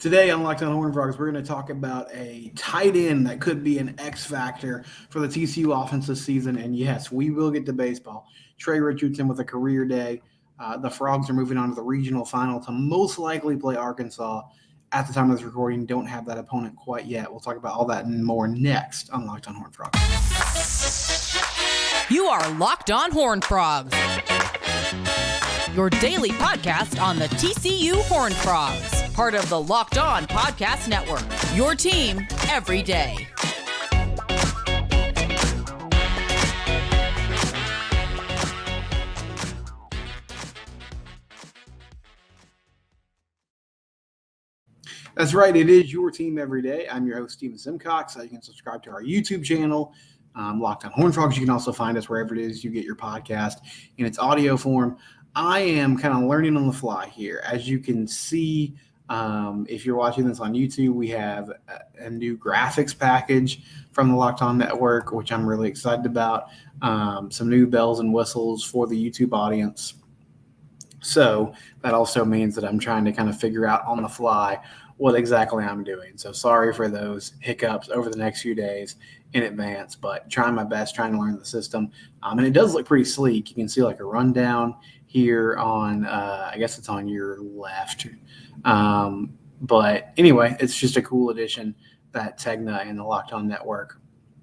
Today on Locked On Horned Frogs, we're going to talk about a tight end that could be an X factor for the TCU offense this season. And yes, we will get to baseball. Trey Richardson with a career day. The Frogs are moving on to the regional final to most likely play Arkansas. At the time of this recording, don't have that opponent quite yet. We'll talk about all that and more next on Locked On Horned Frogs. You are Locked On Horned Frogs, your daily podcast on the TCU Horned Frogs. Part of the Locked On Podcast Network, your team every day. That's right. It is your team every day. I'm your host, Steven Simcox. You can subscribe to our YouTube channel, Locked On Horned Frogs. You can also find us wherever it is you get your podcast in its audio form. I am kind of learning on the fly here. As you can see, if you're watching this on YouTube, we have a new graphics package from the Locked On Network, which I'm really excited about. Some new bells and whistles for the YouTube audience. So that also means that I'm trying to kind of figure out on the fly what exactly I'm doing. So sorry for those hiccups over the next few days in advance, but trying my best, trying to learn the system. And it does look pretty sleek. You can see like a rundown here on, I guess it's on your left. But anyway, it's just a cool addition that Tegna and the Locked On Network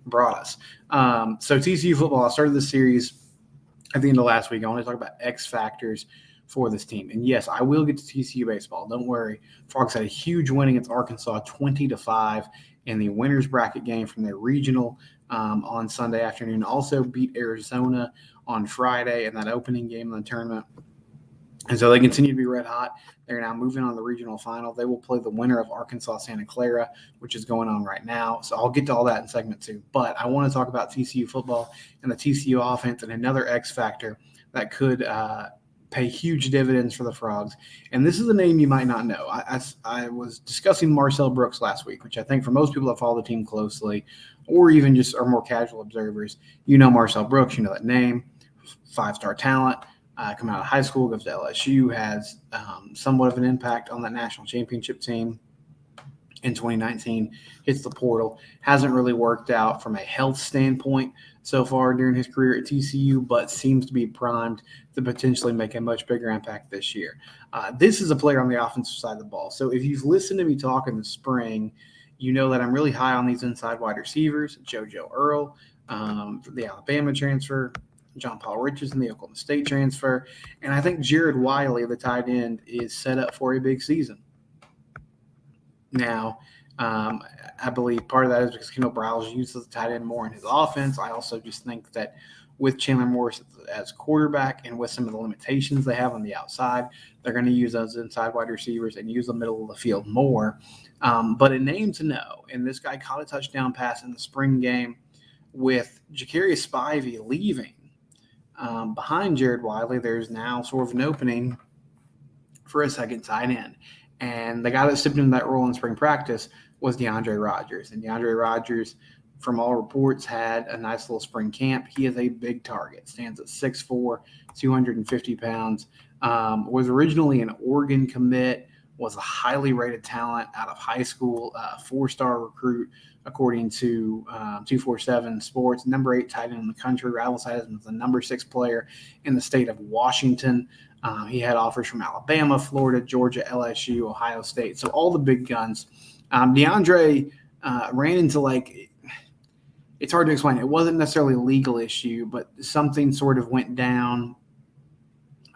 brought us. So TCU football, I started this series at the end of last week. I want to talk about X factors for this team. And yes, I will get to TCU baseball. Don't worry. Frogs had a huge win against Arkansas 20-5 in the winners bracket game from their regional on Sunday afternoon. Also beat Arizona on Friday in that opening game of the tournament. And so they continue to be red hot. They're now moving on to the regional final. They will play the winner of Arkansas-Santa Clara, which is going on right now. So I'll get to all that in segment 2. But I want to talk about TCU football and the TCU offense and another X factor that could pay huge dividends for the Frogs. And this is a name you might not know. I was discussing Marcel Brooks last week, which I think for most people that follow the team closely or even just are more casual observers, you know Marcel Brooks, you know that name, 5-star talent. Coming out of high school, goes to LSU, has somewhat of an impact on that national championship team in 2019, hits the portal. Hasn't really worked out from a health standpoint so far during his career at TCU, but seems to be primed to potentially make a much bigger impact this year. This is a player on the offensive side of the ball. So if you've listened to me talk in the spring, you know that I'm really high on these inside wide receivers, JoJo Earl, the Alabama transfer, John Paul Richardson, the Oklahoma State transfer. And I think Jared Wiley, the tight end, is set up for a big season. Now, I believe part of that is because Kendall Briles uses the tight end more in his offense. I also just think that with Chandler Morris as quarterback and with some of the limitations they have on the outside, they're going to use those inside wide receivers and use the middle of the field more. But a name to know, and this guy caught a touchdown pass in the spring game with Ja'Karius Spivey leaving. Behind Jared Wiley, there's now sort of an opening for a second tight end. And the guy that stepped into that role in spring practice was DeAndre Rogers. And DeAndre Rogers, from all reports, had a nice little spring camp. He is a big target, stands at 6'4", 250 pounds, was originally an Oregon commit, was a highly rated talent out of high school, 4-star recruit, according to 247 Sports, number 8 tight end in the country. Rivals had him as the number 6 player in the state of Washington. He had offers from Alabama, Florida, Georgia, LSU, Ohio State. So all the big guns. DeAndre ran into it's hard to explain. It wasn't necessarily a legal issue, but something sort of went down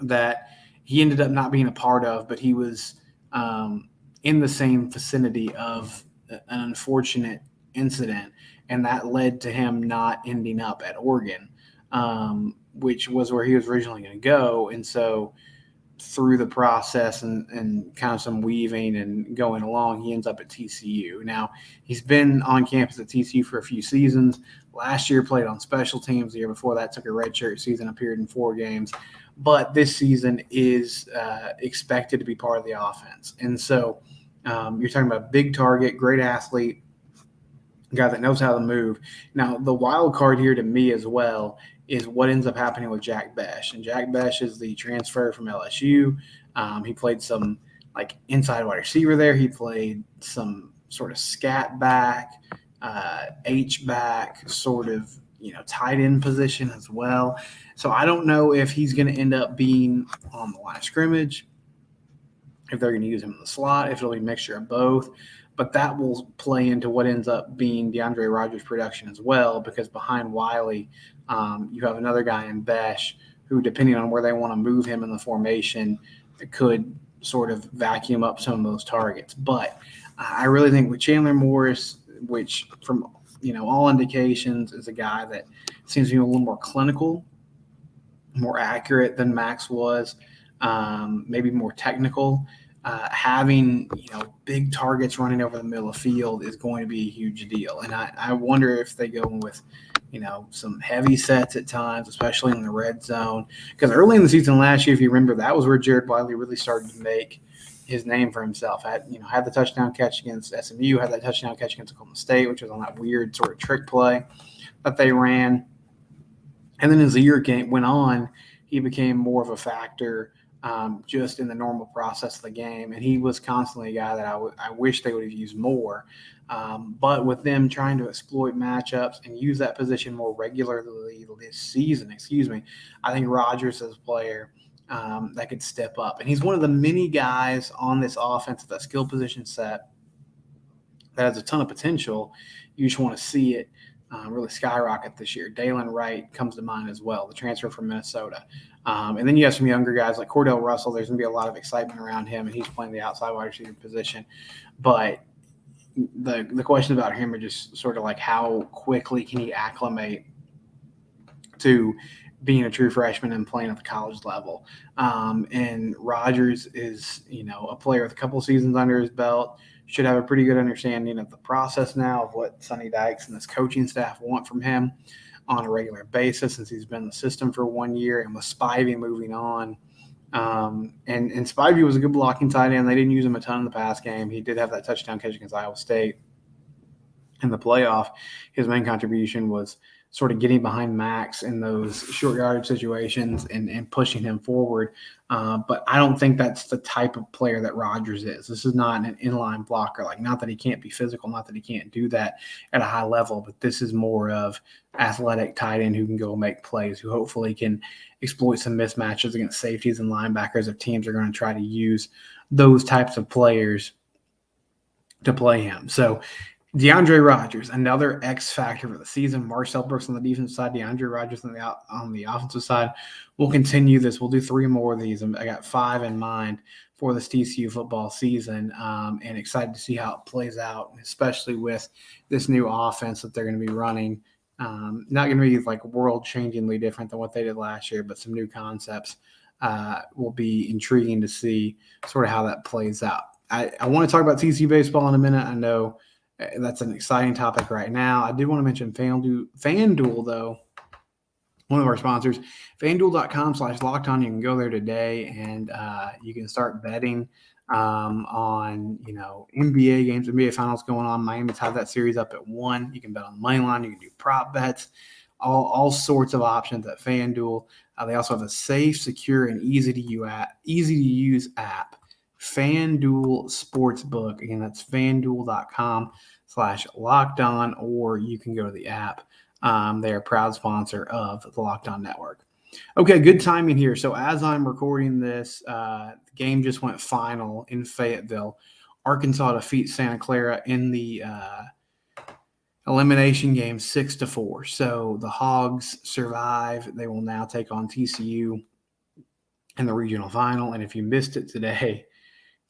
that he ended up not being a part of, but he was in the same vicinity of an unfortunate incident, and that led to him not ending up at Oregon, which was where he was originally going to go. And so through the process and kind of some weaving and going along, he ends up at TCU. Now, he's been on campus at TCU for a few seasons. Last year played on special teams. The year before that took a redshirt season, appeared in 4 games. But this season is expected to be part of the offense. And so you're talking about a big target, great athlete, guy that knows how to move. Now, the wild card here to me as well is what ends up happening with Jack Besh. And Jack Besh is the transfer from LSU. He played some like inside wide receiver there. He played some sort of scat back, H back, sort of, tight end position as well. So I don't know if he's going to end up being on the line of scrimmage, if they're going to use him in the slot, if it'll be a mixture of both. But that will play into what ends up being DeAndre Rogers' production as well, because behind Wiley, you have another guy in Besh who, depending on where they want to move him in the formation, could sort of vacuum up some of those targets. But I really think with Chandler Morris, which from all indications is a guy that seems to be a little more clinical, more accurate than Max was, maybe more technical. Having big targets running over the middle of the field is going to be a huge deal. And I wonder if they go with some heavy sets at times, especially in the red zone. Because early in the season last year, if you remember, that was where Jared Wiley really started to make his name for himself. Had the touchdown catch against SMU, had that touchdown catch against Oklahoma State, which was on that weird sort of trick play that they ran. And then as the year went on, he became more of a factor just in the normal process of the game. And he was constantly a guy that I wish they would have used more. But with them trying to exploit matchups and use that position more regularly this season, I think Rogers is a player that could step up. And he's one of the many guys on this offense, that skill position set, that has a ton of potential. You just want to see it really skyrocket this year. Dalen Wright comes to mind as well, the transfer from Minnesota. And then you have some younger guys like Cordell Russell. There's going to be a lot of excitement around him, and he's playing the outside wide receiver position. But the question about him are just sort of like how quickly can he acclimate to being a true freshman and playing at the college level. And Rogers is, a player with a couple seasons under his belt, should have a pretty good understanding of the process now of what Sonny Dykes and this coaching staff want from him on a regular basis, since he's been in the system for 1 year. And with Spivey moving on, and Spivey was a good blocking tight end. They didn't use him a ton in the pass game. He did have that touchdown catch against Iowa State in the playoff. His main contribution was sort of getting behind Max in those short yardage situations and pushing him forward. But I don't think that's the type of player that Rogers is. This is not an inline blocker. Like, not that he can't be physical, not that he can't do that at a high level, but this is more of athletic tight end who can go make plays, who hopefully can exploit some mismatches against safeties and linebackers if teams are going to try to use those types of players to play him. So DeAndre Rogers, another X factor for the season. Marcel Brooks on the defensive side, DeAndre Rogers on the offensive side. We'll continue this. We'll do 3 more of these. I got 5 in mind for this TCU football season, and excited to see how it plays out, especially with this new offense that they're going to be running. Not going to be like world-changingly different than what they did last year, but some new concepts will be intriguing to see sort of how that plays out. I want to talk about TCU baseball in a minute. I know that's an exciting topic right now. I did want to mention FanDuel, though, one of our sponsors, FanDuel.com/lockedon. You can go there today and you can start betting on, NBA games, NBA finals going on. Miami's had that series up at 1. You can bet on the money line. You can do prop bets, all sorts of options at FanDuel. They also have a safe, secure, and easy to use app. FanDuel Sportsbook. Again, that's FanDuel.com/lockedon, or you can go to the app. They are a proud sponsor of the Locked On Network. Okay, good timing here. So as I'm recording this, the game just went final in Fayetteville. Arkansas defeats Santa Clara in the elimination game 6-4. So the Hogs survive. They will now take on TCU in the regional final. And if you missed it today,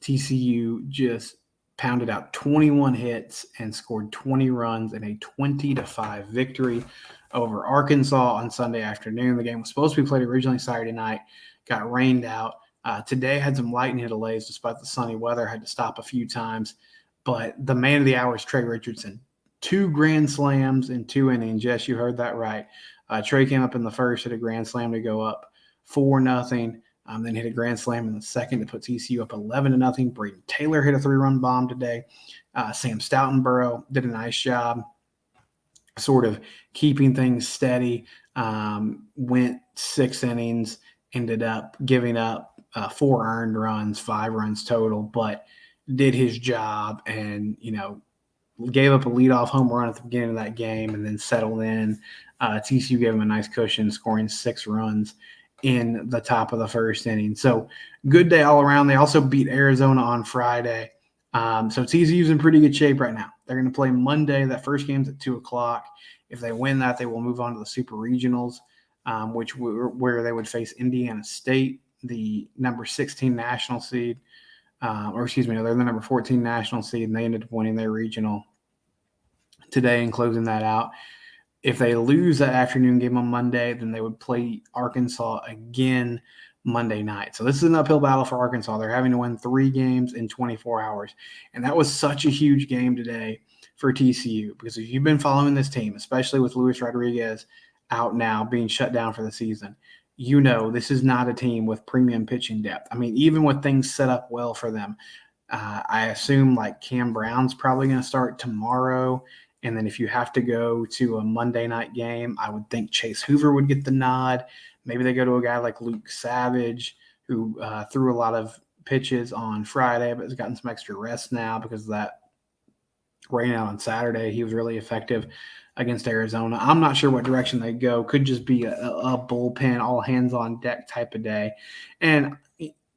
TCU just pounded out 21 hits and scored 20 runs in a 20-5 victory over Arkansas on Sunday afternoon. The game was supposed to be played originally Saturday night, got rained out. Today had some lightning delays despite the sunny weather, had to stop a few times. But the man of the hour is Trey Richardson. 2 grand slams in 2 innings. Yes, you heard that right. Trey came up in the first, hit a grand slam to go up 4-0. Then hit a grand slam in the second to put TCU up 11-0. Braden Taylor hit a 3-run bomb today. Sam Stoutenborough did a nice job sort of keeping things steady. Went 6 innings, ended up giving up 4 earned runs, 5 runs total, but did his job and, gave up a leadoff home run at the beginning of that game and then settled in. TCU gave him a nice cushion, scoring 6 runs in the top of the first inning. So good day all around. They also beat Arizona on Friday. So TCU's in pretty good shape right now. They're going to play Monday. That first game's at 2:00. If they win that, they will move on to the Super Regionals, where they would face Indiana State, the number 16 national seed. They're the number 14 national seed, and they ended up winning their regional today and closing that out. If they lose that afternoon game on Monday, then they would play Arkansas again Monday night. So this is an uphill battle for Arkansas. They're having to win 3 games in 24 hours. And that was such a huge game today for TCU, because if you've been following this team, especially with Luis Rodriguez out now being shut down for the season, this is not a team with premium pitching depth. I mean, even with things set up well for them, I assume like Cam Brown's probably going to start tomorrow. And then if you have to go to a Monday night game, I would think Chase Hoover would get the nod. Maybe they go to a guy like Luke Savage, who threw a lot of pitches on Friday, but has gotten some extra rest now because of that rain out on Saturday. He was really effective against Arizona. I'm not sure what direction they go. Could just be a bullpen, all hands on deck type of day. And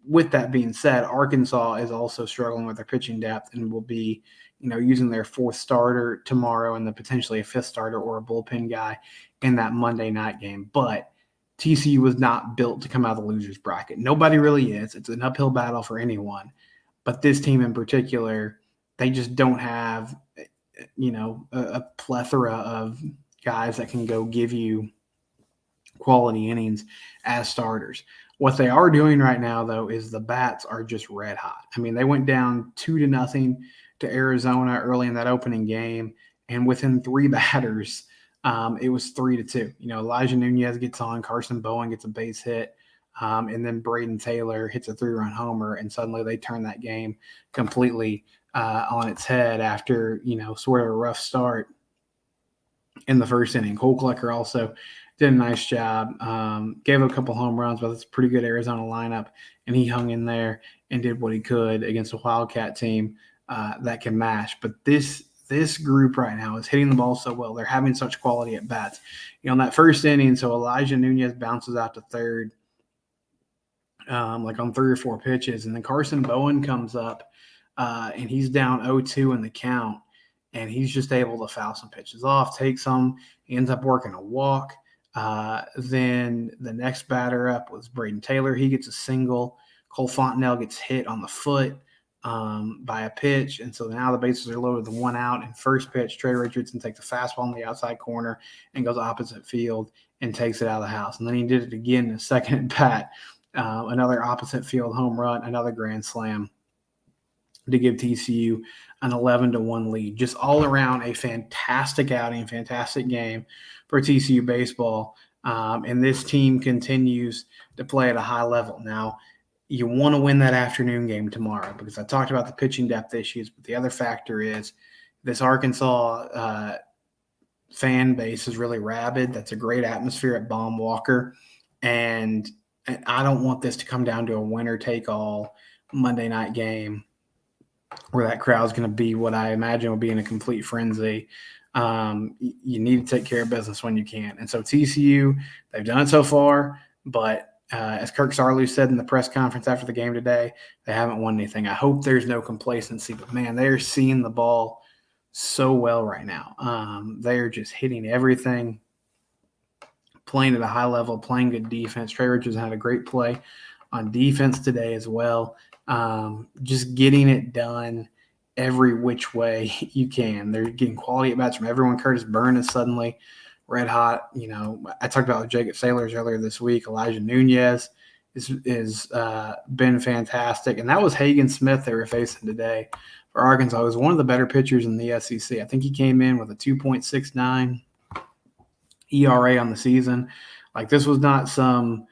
with that being said, Arkansas is also struggling with their pitching depth and will be, using their 4th starter tomorrow and then potentially a 5th starter or a bullpen guy in that Monday night game. But TCU was not built to come out of the loser's bracket. Nobody really is. It's an uphill battle for anyone. But this team in particular, they just don't have, a plethora of guys that can go give you quality innings as starters. What they are doing right now, though, is the bats are just red hot. I mean, they went down 2-0 to Arizona early in that opening game, and within 3 batters, it was 3-2. Elijah Nunez gets on, Carson Bowen gets a base hit, and then Braden Taylor hits a 3-run homer, and suddenly they turn that game completely on its head after, sort of a rough start in the first inning. Cole Klecker also did a nice job, gave a couple home runs, but it's a pretty good Arizona lineup, and he hung in there and did what he could against a Wildcat team that can mash. But this group right now is hitting the ball so well. They're having such quality at bats. In that first inning, so Elijah Nunez bounces out to third, like on 3 or 4 pitches, and then Carson Bowen comes up, and he's down 0-2 in the count, and he's just able to foul some pitches off, take some. He ends up working a walk. Then the next batter up was Braden Taylor. He gets a single. Cole Fontenelle gets hit on the foot by a pitch, and so now the bases are loaded with 1 out. And first pitch, Trey Richardson takes a fastball in the outside corner and goes opposite field and takes it out of the house. And then he did it again in the second at bat, another opposite field home run, another grand slam to give TCU an 11-1 lead. Just all around a fantastic outing, fantastic game for TCU baseball. And this team continues to play at a high level. Now, you want to win that afternoon game tomorrow, because I talked about the pitching depth issues, but the other factor is this Arkansas fan base is really rabid. That's a great atmosphere at Baum Walker. And I don't want this to come down to a winner-take-all Monday night game where that crowd's going to be what I imagine will be in a complete frenzy. You need to take care of business when you can. And so TCU, they've done it so far, but as Kirk Sarlou said in the press conference after the game today, they haven't won anything. I hope there's no complacency, but man, they're seeing the ball so well right now. They're just hitting everything, playing at a high level, playing good defense. Trey Richardson had a great play on defense today as well. Just getting it done every which way you can. They're getting quality at bats from everyone. Curtis Byrne is suddenly red hot. I talked about Jacob Sailors earlier this week. Elijah Nunez is been fantastic. And that was Hagen Smith they were facing today for Arkansas. He was one of the better pitchers in the SEC. I think he came in with a 2.69 ERA on the season. Like, this was not some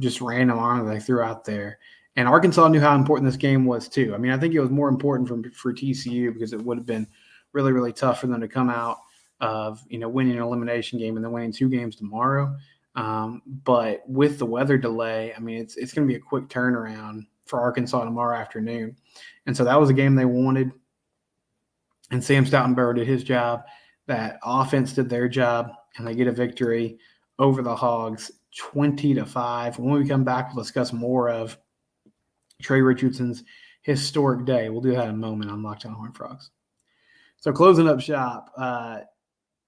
just random arm that they threw out there. And Arkansas knew how important this game was too. I mean, I think it was more important for TCU because it would have been really, really tough for them to come out of, winning an elimination game and then winning 2 games tomorrow. But with the weather delay, I mean, it's going to be a quick turnaround for Arkansas tomorrow afternoon. And so that was a game they wanted. And Sam Stoutenborough did his job. That offense did their job, and they get a victory over the Hogs 20-5. When we come back, we'll discuss more of Trey Richardson's historic day. We'll do that in a moment on Locked On Horned Frogs. So closing up shop,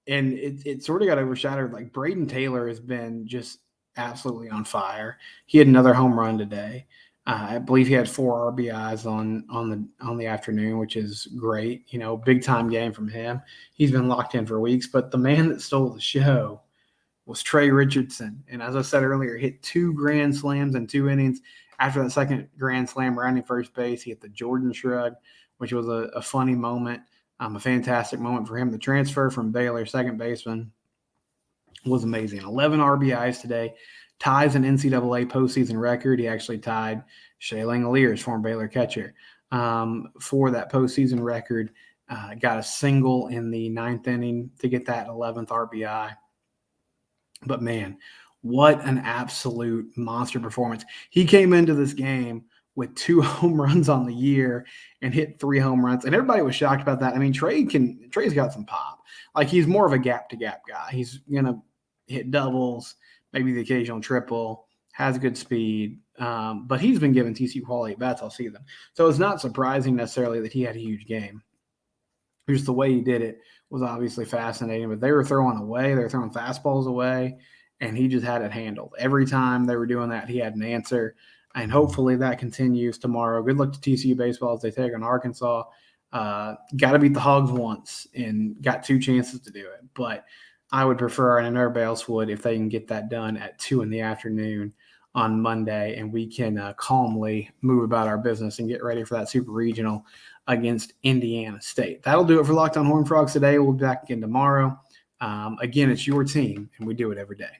and it sort of got overshadowed. Like Braden Taylor has been just absolutely on fire. He had another home run today. I believe he had 4 RBIs on the afternoon, which is great. You know, big time game from him. He's been locked in for weeks. But the man that stole the show was Trey Richardson. And as I said earlier, hit 2 grand slams in 2 innings. After that second grand slam rounding first base, he hit the Jordan Shrug, which was a funny moment, a fantastic moment for him. The transfer from Baylor, second baseman, was amazing. 11 RBIs today, ties an NCAA postseason record. He actually tied Shea Langoliers, former Baylor catcher, for that postseason record. Got a single in the 9th inning to get that 11th RBI. But, man, what an absolute monster performance. He came into this game with 2 home runs on the year and hit 3 home runs. And everybody was shocked about that. I mean, Trey's got some pop. Like, he's more of a gap-to-gap guy. He's going to hit doubles, maybe the occasional triple, has good speed. But he's been given TCU quality bats all season. So it's not surprising necessarily that he had a huge game. Just the way he did it was obviously fascinating. But they were throwing away. They were throwing fastballs away. And he just had it handled. Every time they were doing that, he had an answer. And hopefully that continues tomorrow. Good luck to TCU baseball as they take on Arkansas. Got to beat the Hogs once and got 2 chances to do it. But I would prefer, and everybody else would, if they can get that done at 2 in the afternoon on Monday, and we can calmly move about our business and get ready for that super regional against Indiana State. That'll do it for Locked On Horned Frogs today. We'll be back again tomorrow. Again, it's your team, and we do it every day.